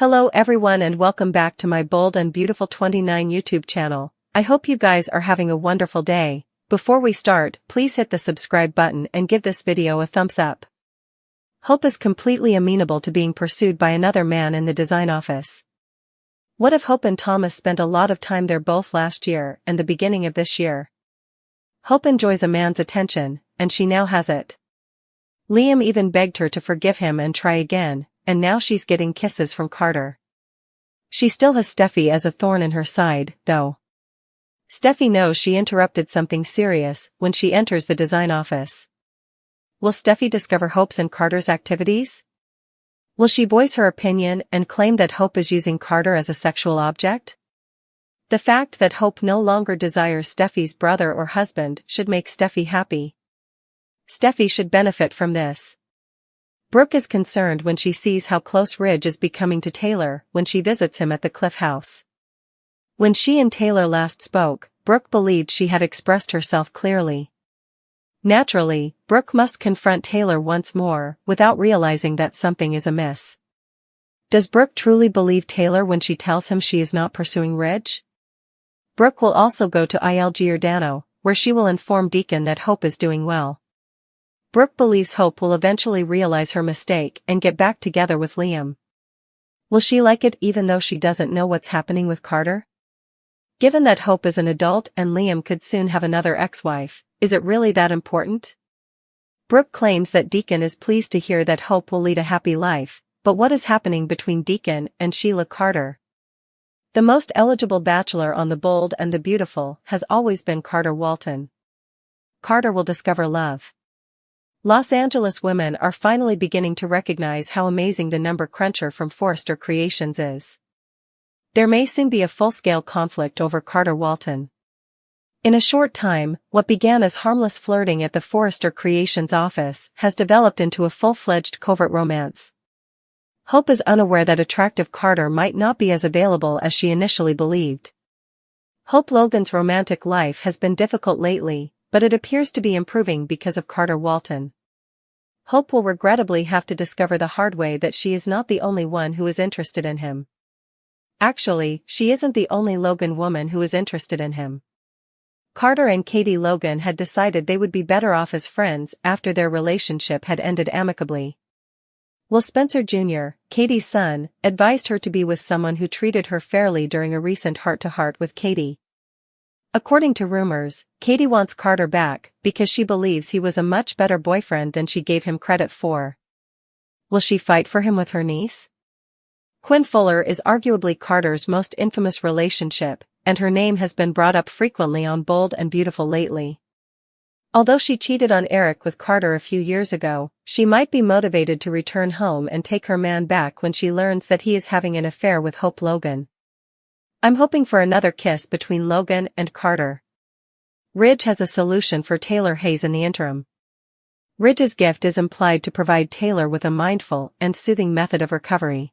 Hello everyone and welcome back to my Bold and Beautiful 29 YouTube channel. I hope you guys are having a wonderful day. Before we start, please hit the subscribe button and give this video a thumbs up. Hope is completely amenable to being pursued by another man in the design office. What if Hope and Thomas spent a lot of time there both last year and the beginning of this year? Hope enjoys a man's attention, and she now has it. Liam even begged her to forgive him and try again, and now she's getting kisses from Carter. She still has Steffy as a thorn in her side, though. Steffy knows she interrupted something serious when she enters the design office. Will Steffy discover Hope's and Carter's activities? Will she voice her opinion and claim that Hope is using Carter as a sexual object? The fact that Hope no longer desires Steffy's brother or husband should make Steffy happy. Steffy should benefit from this. Brooke is concerned when she sees how close Ridge is becoming to Taylor when she visits him at the Cliff House. When she and Taylor last spoke, Brooke believed she had expressed herself clearly. Naturally, Brooke must confront Taylor once more without realizing that something is amiss. Does Brooke truly believe Taylor when she tells him she is not pursuing Ridge? Brooke will also go to Il Giordano, where she will inform Deacon that Hope is doing well. Brooke believes Hope will eventually realize her mistake and get back together with Liam. Will she like it even though she doesn't know what's happening with Carter? Given that Hope is an adult and Liam could soon have another ex-wife, is it really that important? Brooke claims that Deacon is pleased to hear that Hope will lead a happy life, but what is happening between Deacon and Sheila Carter? The most eligible bachelor on the Bold and the Beautiful has always been Carter Walton. Carter will discover love. Los Angeles women are finally beginning to recognize how amazing the number cruncher from Forrester Creations is. There may soon be a full-scale conflict over Carter Walton. In a short time, what began as harmless flirting at the Forrester Creations office has developed into a full-fledged covert romance. Hope is unaware that attractive Carter might not be as available as she initially believed. Hope Logan's romantic life has been difficult lately, but it appears to be improving because of Carter Walton. Hope will regrettably have to discover the hard way that she is not the only one who is interested in him. Actually, she isn't the only Logan woman who is interested in him. Carter and Katie Logan had decided they would be better off as friends after their relationship had ended amicably. Will Spencer Jr., Katie's son, advised her to be with someone who treated her fairly during a recent heart-to-heart with Katie. According to rumors, Katie wants Carter back because she believes he was a much better boyfriend than she gave him credit for. Will she fight for him with her niece? Quinn Fuller is arguably Carter's most infamous relationship, and her name has been brought up frequently on Bold and Beautiful lately. Although she cheated on Eric with Carter a few years ago, she might be motivated to return home and take her man back when she learns that he is having an affair with Hope Logan. I'm hoping for another kiss between Logan and Carter. Ridge has a solution for Taylor Hayes in the interim. Ridge's gift is implied to provide Taylor with a mindful and soothing method of recovery.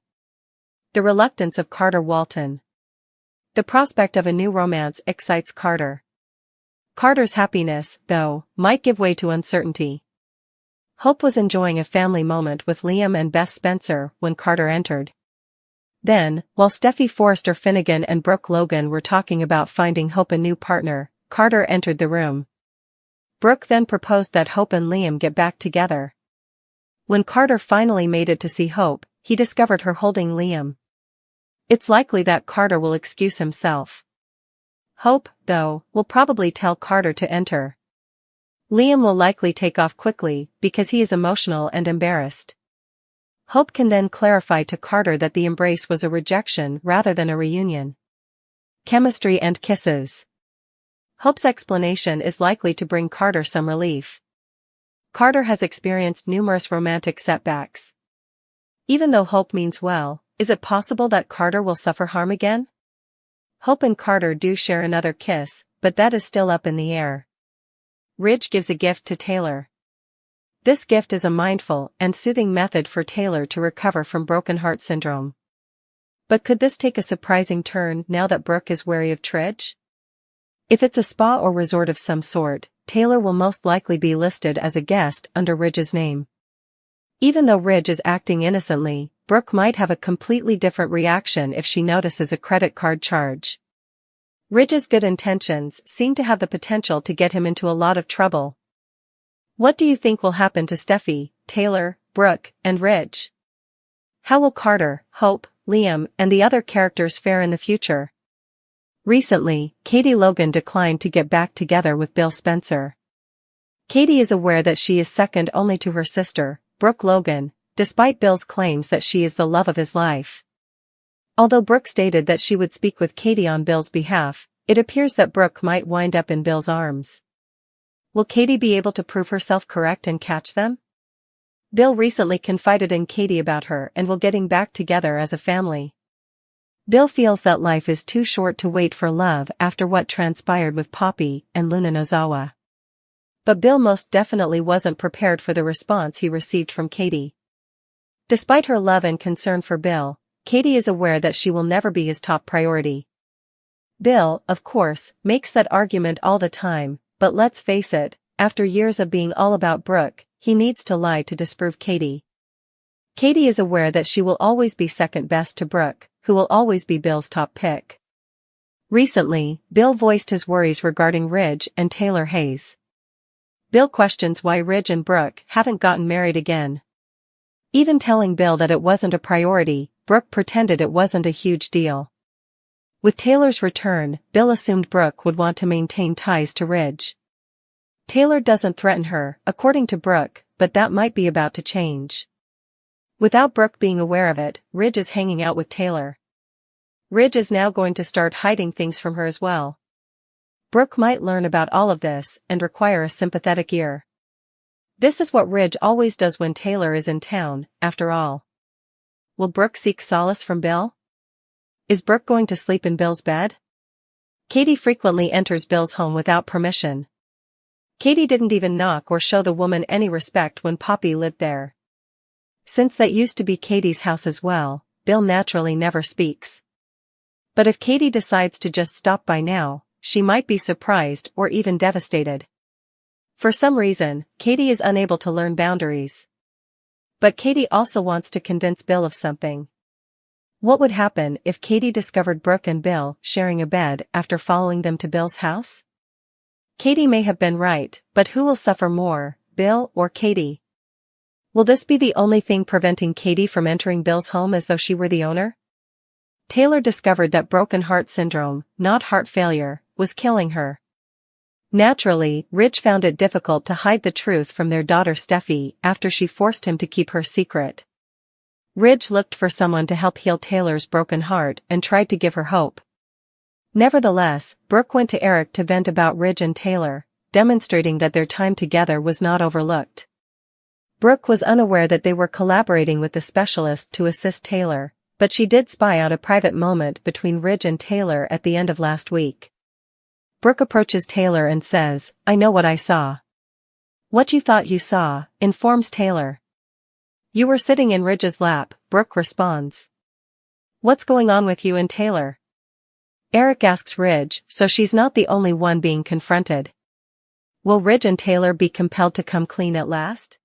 The reluctance of Carter Walton. The prospect of a new romance excites Carter. Carter's happiness, though, might give way to uncertainty. Hope was enjoying a family moment with Liam and Beth Spencer when Carter entered. Then, while Steffy Forrester Finnegan and Brooke Logan were talking about finding Hope a new partner, Carter entered the room. Brooke then proposed that Hope and Liam get back together. When Carter finally made it to see Hope, he discovered her holding Liam. It's likely that Carter will excuse himself. Hope, though, will probably tell Carter to enter. Liam will likely take off quickly because he is emotional and embarrassed. Hope can then clarify to Carter that the embrace was a rejection rather than a reunion. Chemistry and kisses. Hope's explanation is likely to bring Carter some relief. Carter has experienced numerous romantic setbacks. Even though Hope means well, is it possible that Carter will suffer harm again? Hope and Carter do share another kiss, but that is still up in the air. Ridge gives a gift to Taylor. This gift is a mindful and soothing method for Taylor to recover from broken heart syndrome. But could this take a surprising turn now that Brooke is wary of Ridge? If it's a spa or resort of some sort, Taylor will most likely be listed as a guest under Ridge's name. Even though Ridge is acting innocently, Brooke might have a completely different reaction if she notices a credit card charge. Ridge's good intentions seem to have the potential to get him into a lot of trouble. What do you think will happen to Steffy, Taylor, Brooke, and Ridge? How will Carter, Hope, Liam, and the other characters fare in the future? Recently, Katie Logan declined to get back together with Bill Spencer. Katie is aware that she is second only to her sister, Brooke Logan, despite Bill's claims that she is the love of his life. Although Brooke stated that she would speak with Katie on Bill's behalf, it appears that Brooke might wind up in Bill's arms. Will Katie be able to prove herself correct and catch them? Bill recently confided in Katie about her and will getting back together as a family. Bill feels that life is too short to wait for love after what transpired with Poppy and Luna Nozawa. But Bill most definitely wasn't prepared for the response he received from Katie. Despite her love and concern for Bill, Katie is aware that she will never be his top priority. Bill, of course, makes that argument all the time, but let's face it, after years of being all about Brooke, he needs to lie to disprove Katie. Katie is aware that she will always be second best to Brooke, who will always be Bill's top pick. Recently, Bill voiced his worries regarding Ridge and Taylor Hayes. Bill questions why Ridge and Brooke haven't gotten married again. Even telling Bill that it wasn't a priority, Brooke pretended it wasn't a huge deal. With Taylor's return, Bill assumed Brooke would want to maintain ties to Ridge. Taylor doesn't threaten her, according to Brooke, but that might be about to change. Without Brooke being aware of it, Ridge is hanging out with Taylor. Ridge is now going to start hiding things from her as well. Brooke might learn about all of this and require a sympathetic ear. This is what Ridge always does when Taylor is in town, after all. Will Brooke seek solace from Bill? Is Brooke going to sleep in Bill's bed? Katie frequently enters Bill's home without permission. Katie didn't even knock or show the woman any respect when Poppy lived there. Since that used to be Katie's house as well, Bill naturally never speaks. But if Katie decides to just stop by now, she might be surprised or even devastated. For some reason, Katie is unable to learn boundaries. But Katie also wants to convince Bill of something. What would happen if Katie discovered Brooke and Bill sharing a bed after following them to Bill's house? Katie may have been right, but who will suffer more, Bill or Katie? Will this be the only thing preventing Katie from entering Bill's home as though she were the owner? Taylor discovered that broken heart syndrome, not heart failure, was killing her. Naturally, Ridge found it difficult to hide the truth from their daughter Steffy after she forced him to keep her secret. Ridge looked for someone to help heal Taylor's broken heart and tried to give her hope. Nevertheless, Brooke went to Eric to vent about Ridge and Taylor, demonstrating that their time together was not overlooked. Brooke was unaware that they were collaborating with the specialist to assist Taylor, but she did spy out a private moment between Ridge and Taylor at the end of last week. Brooke approaches Taylor and says, "I know what I saw." "What you thought you saw," informs Taylor. "You were sitting in Ridge's lap," Brooke responds. "What's going on with you and Taylor?" Eric asks Ridge, so she's not the only one being confronted. Will Ridge and Taylor be compelled to come clean at last?